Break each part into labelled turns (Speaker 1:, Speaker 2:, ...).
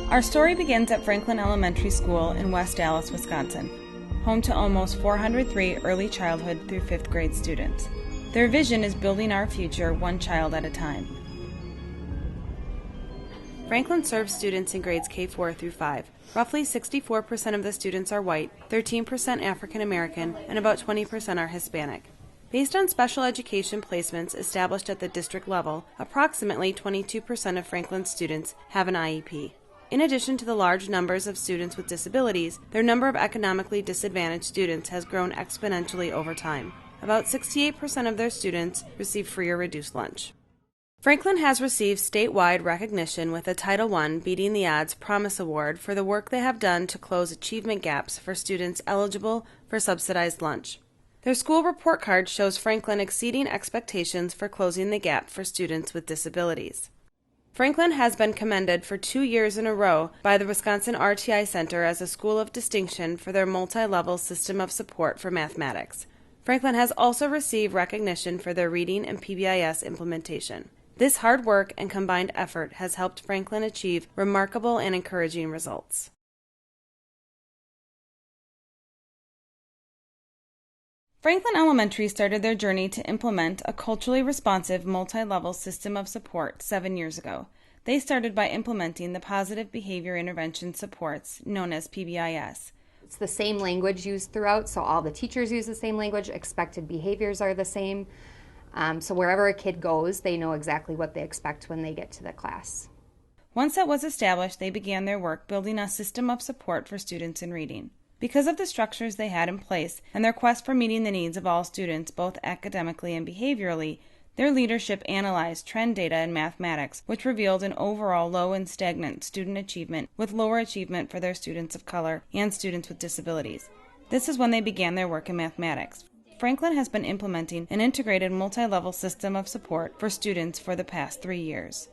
Speaker 1: Our story begins at Franklin Elementary School in West Allis, Wisconsin, home to almost 403 early childhood through 5th grade students. Their vision is building our future one child at a time. Franklin serves students in grades K-4 through 5. Roughly 64% of the students are white, 13% African American, and about 20% are Hispanic. Based on special education placements established at the district level, approximately 22% of Franklin students have an IEP. In addition to the large numbers of students with disabilities, their number of economically disadvantaged students has grown exponentially over time. About 68% of their students receive free or reduced lunch. Franklin has received statewide recognition with a Title I Beating the Odds Promise Award for the work they have done to close achievement gaps for students eligible for subsidized lunch. Their school report card shows Franklin exceeding expectations for closing the gap for students with disabilities. Franklin has been commended for 2 years in a row by the Wisconsin RtI Center as a school of distinction for their multi-level system of support for mathematics. Franklin has also received recognition for their reading and PBIS implementation. This hard work and combined effort has helped Franklin achieve remarkable and encouraging results. Franklin Elementary started their journey to implement a culturally responsive multi-level system of support 7 years ago. They started by implementing the Positive Behavior Intervention Supports, known as PBIS.
Speaker 2: It's the same language used throughout, so all the teachers use the same language, expected behaviors are the same. So wherever a kid goes, they know exactly what they expect when they get to the class.
Speaker 1: Once that was established, they began their work building a system of support for students in reading. Because of the structures they had in place and their quest for meeting the needs of all students, both academically and behaviorally, their leadership analyzed trend data in mathematics, which revealed an overall low and stagnant student achievement with lower achievement for their students of color and students with disabilities. This is when they began their work in mathematics. Franklin has been implementing an integrated multi-level system of support for students for the past 3 years.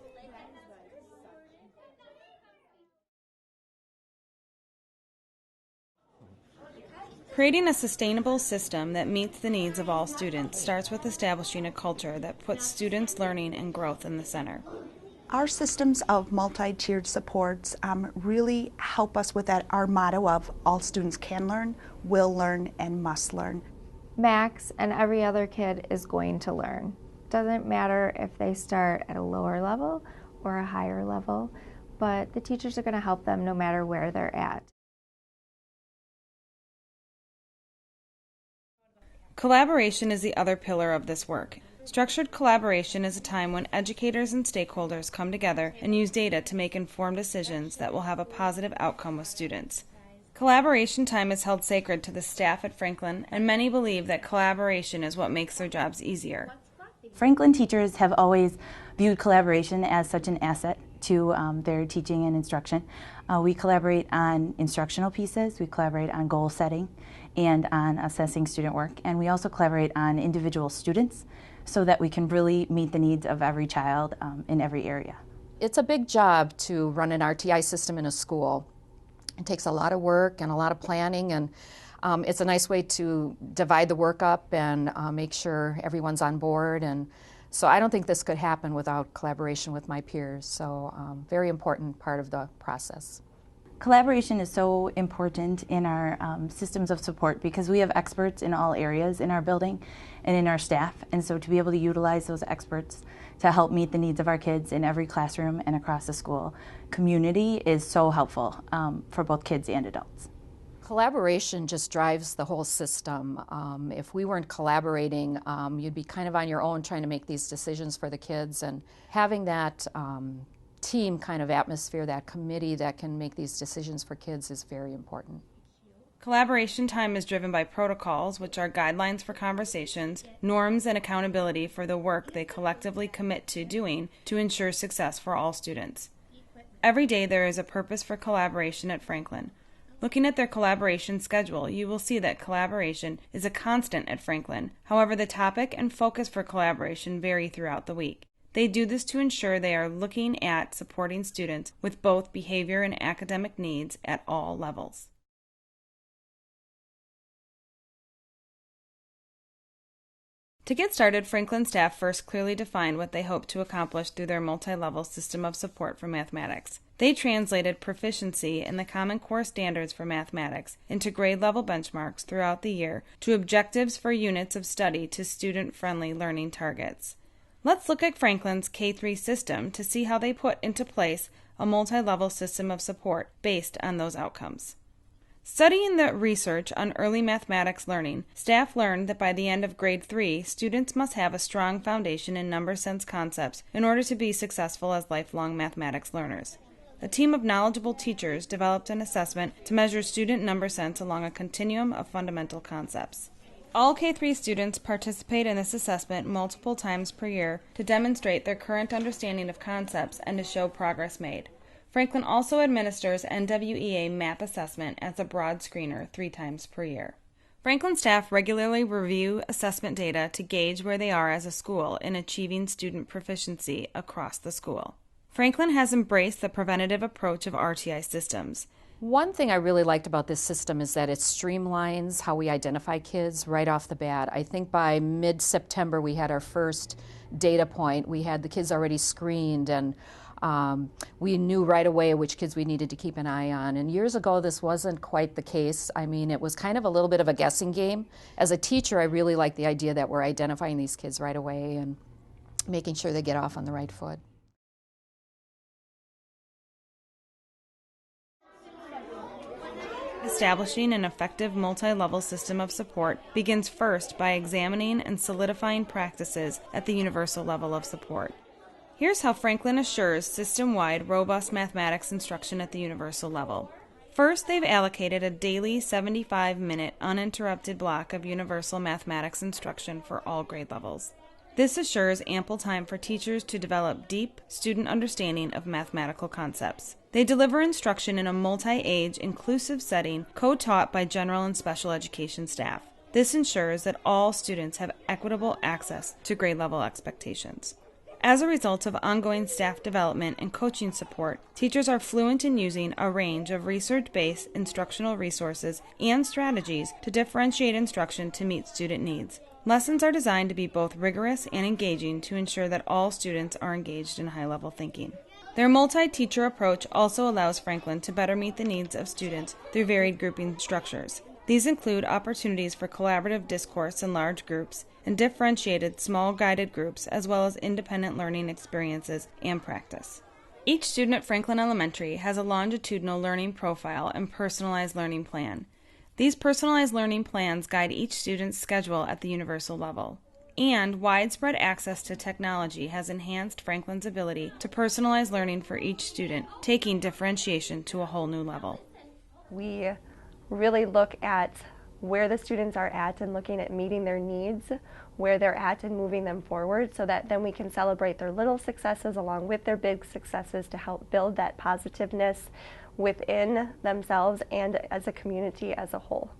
Speaker 1: Creating a sustainable system that meets the needs of all students starts with establishing a culture that puts students' learning and growth in the center.
Speaker 3: Our systems of multi-tiered supports really help us with our motto of all students can learn, will learn, and must learn.
Speaker 4: Max and every other kid is going to learn. Doesn't matter if they start at a lower level or a higher level, but the teachers are going to help them no matter where they're at.
Speaker 1: Collaboration is the other pillar of this work. Structured collaboration is a time when educators and stakeholders come together and use data to make informed decisions that will have a positive outcome with students. Collaboration time is held sacred to the staff at Franklin, and many believe that collaboration is what makes their jobs easier.
Speaker 5: Franklin teachers have always viewed collaboration as such an asset to their teaching and instruction. We collaborate on instructional pieces, we collaborate on goal setting and on assessing student work, and we also collaborate on individual students so that we can really meet the needs of every child in every area.
Speaker 6: It's a big job to run an RTI system in a school. It takes a lot of work and a lot of planning, and it's a nice way to divide the work up and make sure everyone's on board. And so I don't think this could happen without collaboration with my peers. So very important part of the process.
Speaker 5: Collaboration is so important in our systems of support because we have experts in all areas in our building and in our staff, and so to be able to utilize those experts to help meet the needs of our kids in every classroom and across the school community is so helpful for both kids and adults.
Speaker 6: Collaboration just drives the whole system. If we weren't collaborating, you'd be kind of on your own trying to make these decisions for the kids, and having that team kind of atmosphere, that committee that can make these decisions for kids is very important.
Speaker 1: Collaboration time is driven by protocols, which are guidelines for conversations, norms, and accountability for the work they collectively commit to doing to ensure success for all students. Every day there is a purpose for collaboration at Franklin. Looking at their collaboration schedule, you will see that collaboration is a constant at Franklin. However, the topic and focus for collaboration vary throughout the week. They do this to ensure they are looking at supporting students with both behavior and academic needs at all levels. To get started, Franklin staff first clearly defined what they hoped to accomplish through their multi-level system of support for mathematics. They translated proficiency in the Common Core standards for mathematics into grade-level benchmarks throughout the year to objectives for units of study to student-friendly learning targets. Let's look at Franklin's K-3 system to see how they put into place a multi-level system of support based on those outcomes. Studying the research on early mathematics learning, staff learned that by the end of grade 3, students must have a strong foundation in number sense concepts in order to be successful as lifelong mathematics learners. A team of knowledgeable teachers developed an assessment to measure student number sense along a continuum of fundamental concepts. All K-3 students participate in this assessment multiple times per year to demonstrate their current understanding of concepts and to show progress made. Franklin also administers NWEA MAP assessment as a broad screener 3 times per year. Franklin staff regularly review assessment data to gauge where they are as a school in achieving student proficiency across the school. Franklin has embraced the preventative approach of RTI systems.
Speaker 6: One thing I really liked about this system is that it streamlines how we identify kids right off the bat. I think by mid-September we had our first data point. We had the kids already screened, and we knew right away which kids we needed to keep an eye on. And years ago, this wasn't quite the case. I mean, it was kind of a little bit of a guessing game. As a teacher, I really like the idea that we're identifying these kids right away and making sure they get off on the right foot.
Speaker 1: Establishing an effective multi-level system of support begins first by examining and solidifying practices at the universal level of support. Here's how Franklin assures system-wide robust mathematics instruction at the universal level. First, they've allocated a daily 75-minute uninterrupted block of universal mathematics instruction for all grade levels. This assures ample time for teachers to develop deep student understanding of mathematical concepts. They deliver instruction in a multi-age, inclusive setting co-taught by general and special education staff. This ensures that all students have equitable access to grade-level expectations. As a result of ongoing staff development and coaching support, teachers are fluent in using a range of research-based instructional resources and strategies to differentiate instruction to meet student needs. Lessons are designed to be both rigorous and engaging to ensure that all students are engaged in high-level thinking. Their multi-teacher approach also allows Franklin to better meet the needs of students through varied grouping structures. These include opportunities for collaborative discourse in large groups and differentiated small guided groups, as well as independent learning experiences and practice. Each student at Franklin Elementary has a longitudinal learning profile and personalized learning plan. These personalized learning plans guide each student's schedule at the universal level. And widespread access to technology has enhanced Franklin's ability to personalize learning for each student, taking differentiation to a whole new level.
Speaker 7: We really look at where the students are at and looking at meeting their needs, where they're at and moving them forward, so that then we can celebrate their little successes along with their big successes to help build that positiveness within themselves and as a community as a whole.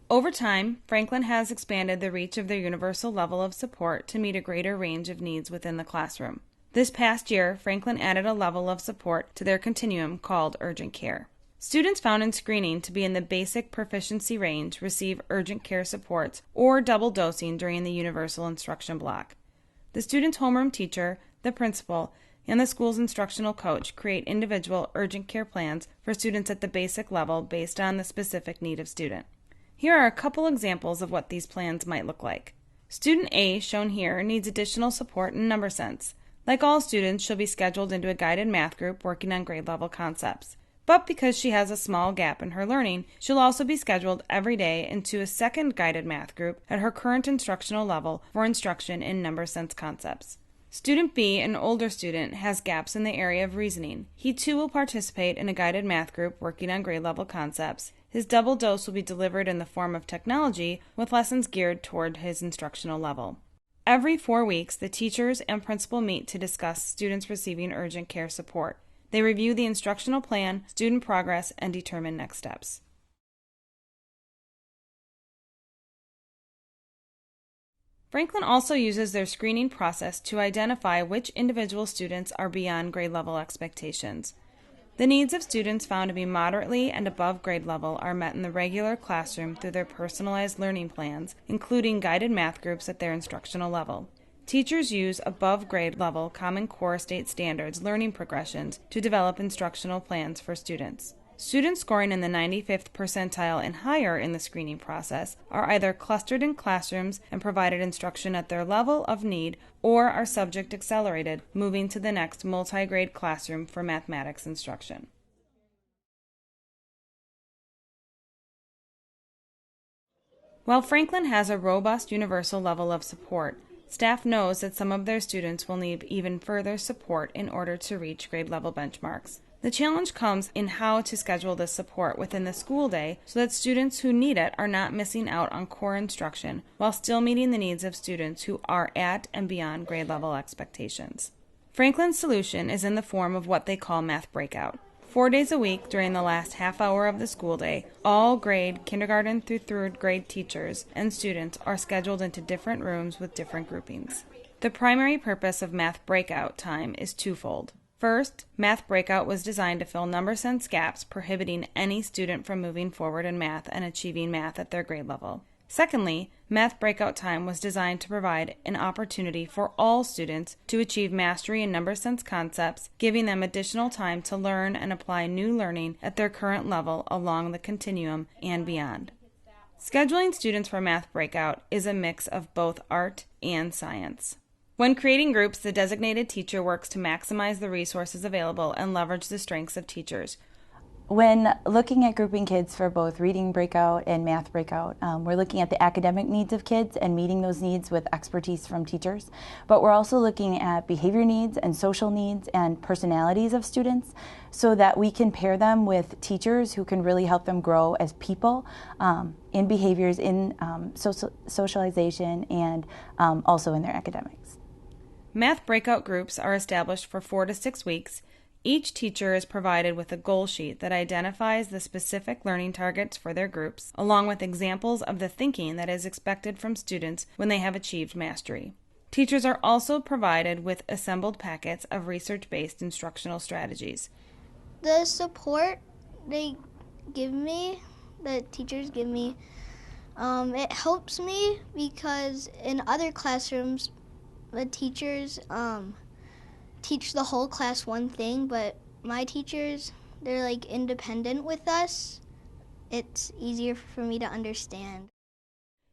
Speaker 1: Over time, Franklin has expanded the reach of their universal level of support to meet a greater range of needs within the classroom. This past year, Franklin added a level of support to their continuum called urgent care. Students found in screening to be in the basic proficiency range receive urgent care supports or double dosing during the universal instruction block. The student's homeroom teacher, the principal, and the school's instructional coach create individual urgent care plans for students at the basic level based on the specific need of student. Here are a couple examples of what these plans might look like. Student A, shown here, needs additional support in number sense. Like all students, she'll be scheduled into a guided math group working on grade level concepts. But because she has a small gap in her learning, she'll also be scheduled every day into a second guided math group at her current instructional level for instruction in number sense concepts. Student B, an older student, has gaps in the area of reasoning. He too will participate in a guided math group working on grade level concepts. His double dose will be delivered in the form of technology with lessons geared toward his instructional level. Every 4 weeks, the teachers and principal meet to discuss students receiving urgent care support. They review the instructional plan, student progress, and determine next steps. Franklin also uses their screening process to identify which individual students are beyond grade level expectations. The needs of students found to be moderately and above grade level are met in the regular classroom through their personalized learning plans, including guided math groups at their instructional level. Teachers use above grade level Common Core State Standards learning progressions to develop instructional plans for students. Students scoring in the 95th percentile and higher in the screening process are either clustered in classrooms and provided instruction at their level of need or are subject accelerated, moving to the next multi-grade classroom for mathematics instruction. While Franklin has a robust universal level of support, staff knows that some of their students will need even further support in order to reach grade level benchmarks. The challenge comes in how to schedule this support within the school day so that students who need it are not missing out on core instruction while still meeting the needs of students who are at and beyond grade level expectations. Franklin's solution is in the form of what they call Math Breakout. 4 days a week during the last half hour of the school day, all grade kindergarten through third grade teachers and students are scheduled into different rooms with different groupings. The primary purpose of Math Breakout time is twofold. First, Math Breakout was designed to fill number sense gaps prohibiting any student from moving forward in math and achieving math at their grade level. Secondly, Math Breakout time was designed to provide an opportunity for all students to achieve mastery in number sense concepts, giving them additional time to learn and apply new learning at their current level along the continuum and beyond. Scheduling students for Math Breakout is a mix of both art and science. When creating groups, the designated teacher works to maximize the resources available and leverage the strengths of teachers.
Speaker 5: When looking at grouping kids for both reading breakout and math breakout, we're looking at the academic needs of kids and meeting those needs with expertise from teachers. But we're also looking at behavior needs and social needs and personalities of students so that we can pair them with teachers who can really help them grow as people in behaviors, in socialization, and also in their academics.
Speaker 1: Math breakout groups are established for 4 to 6 weeks. Each teacher is provided with a goal sheet that identifies the specific learning targets for their groups, along with examples of the thinking that is expected from students when they have achieved mastery. Teachers are also provided with assembled packets of research-based instructional strategies.
Speaker 8: The support the teachers give me, it helps me because in other classrooms, the teachers teach the whole class one thing, but my teachers, they're like independent with us. It's easier for me to understand.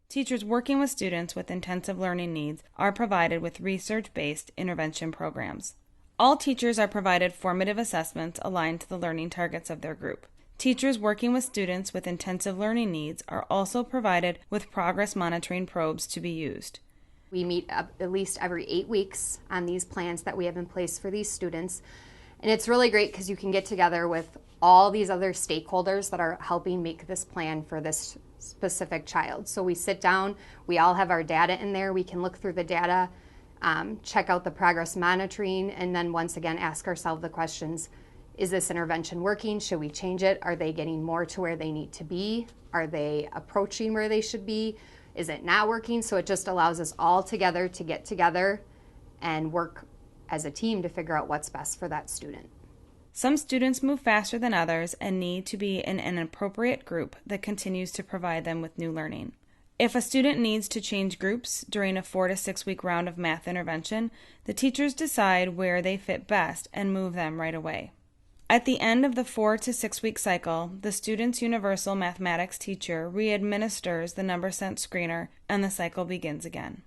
Speaker 1: Teachers working with students with intensive learning needs are provided with research-based intervention programs. All teachers are provided formative assessments aligned to the learning targets of their group. Teachers working with students with intensive learning needs are also provided with progress monitoring probes to be used.
Speaker 2: We meet at least every 8 weeks on these plans that we have in place for these students. And it's really great because you can get together with all these other stakeholders that are helping make this plan for this specific child. So we sit down, we all have our data in there, we can look through the data, check out the progress monitoring, and then once again ask ourselves the questions, is this intervention working? Should we change it? Are they getting more to where they need to be? Are they approaching where they should be? Is it not working? So it just allows us all together to get together and work as a team to figure out what's best for that student.
Speaker 1: Some students move faster than others and need to be in an appropriate group that continues to provide them with new learning. If a student needs to change groups during a 4 to 6 week round of math intervention, the teachers decide where they fit best and move them right away. At the end of the 4 to 6 week cycle, the student's universal mathematics teacher re-administers the number sense screener and the cycle begins again.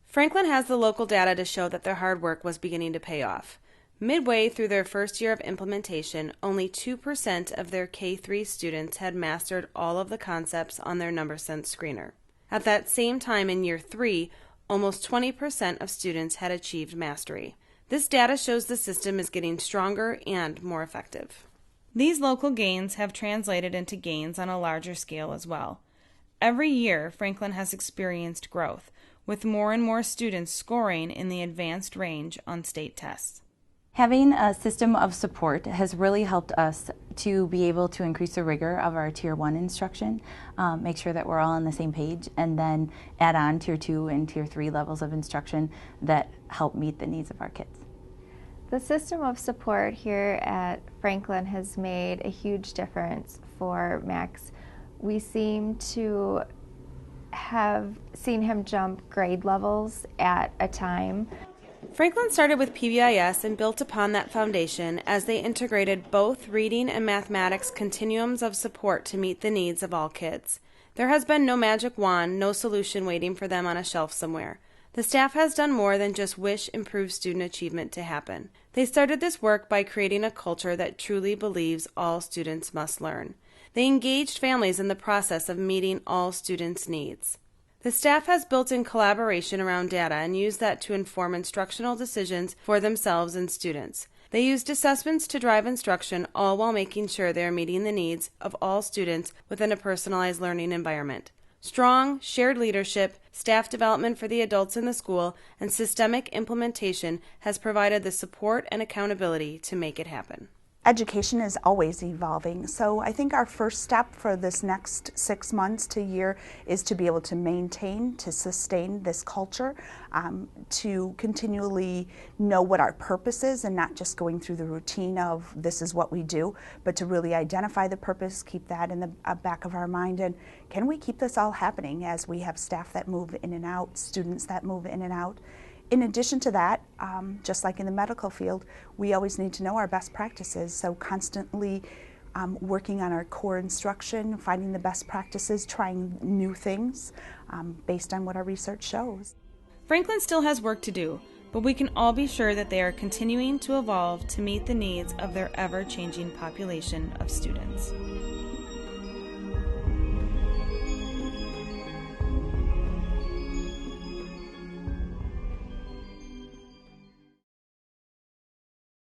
Speaker 1: Franklin has the local data to show that their hard work was beginning to pay off. Midway through their first year of implementation, only 2% of their K-3 students had mastered all of the concepts on their number sense screener. At that same time in year 3, almost 20% of students had achieved mastery. This data shows the system is getting stronger and more effective. These local gains have translated into gains on a larger scale as well. Every year, Franklin has experienced growth, with more and more students scoring in the advanced range on state tests.
Speaker 5: Having a system of support has really helped us to be able to increase the rigor of our Tier 1 instruction, make sure that we're all on the same page, and then add on Tier 2 and Tier 3 levels of instruction that help meet the needs of our kids.
Speaker 4: The system of support here at Franklin has made a huge difference for Max. We seem to have seen him jump grade levels at a time.
Speaker 1: Franklin started with PBIS and built upon that foundation as they integrated both reading and mathematics continuums of support to meet the needs of all kids. There has been no magic wand, no solution waiting for them on a shelf somewhere. The staff has done more than just wish improved student achievement to happen. They started this work by creating a culture that truly believes all students must learn. They engaged families in the process of meeting all students' needs. The staff has built in collaboration around data and used that to inform instructional decisions for themselves and students. They used assessments to drive instruction, all while making sure they are meeting the needs of all students within a personalized learning environment. Strong, shared leadership, staff development for the adults in the school, and systemic implementation has provided the support and accountability to make it happen.
Speaker 3: Education is always evolving, so I think our first step for this next 6 months to a year is to be able to maintain, to sustain this culture, to continually know what our purpose is and not just going through the routine of this is what we do, but to really identify the purpose, keep that in the back of our mind, and can we keep this all happening as we have staff that move in and out, students that move in and out. In addition to that, just like in the medical field, we always need to know our best practices, so constantly working on our core instruction, finding the best practices, trying new things based on what our research shows.
Speaker 1: Franklin still has work to do, but we can all be sure that they are continuing to evolve to meet the needs of their ever-changing population of students.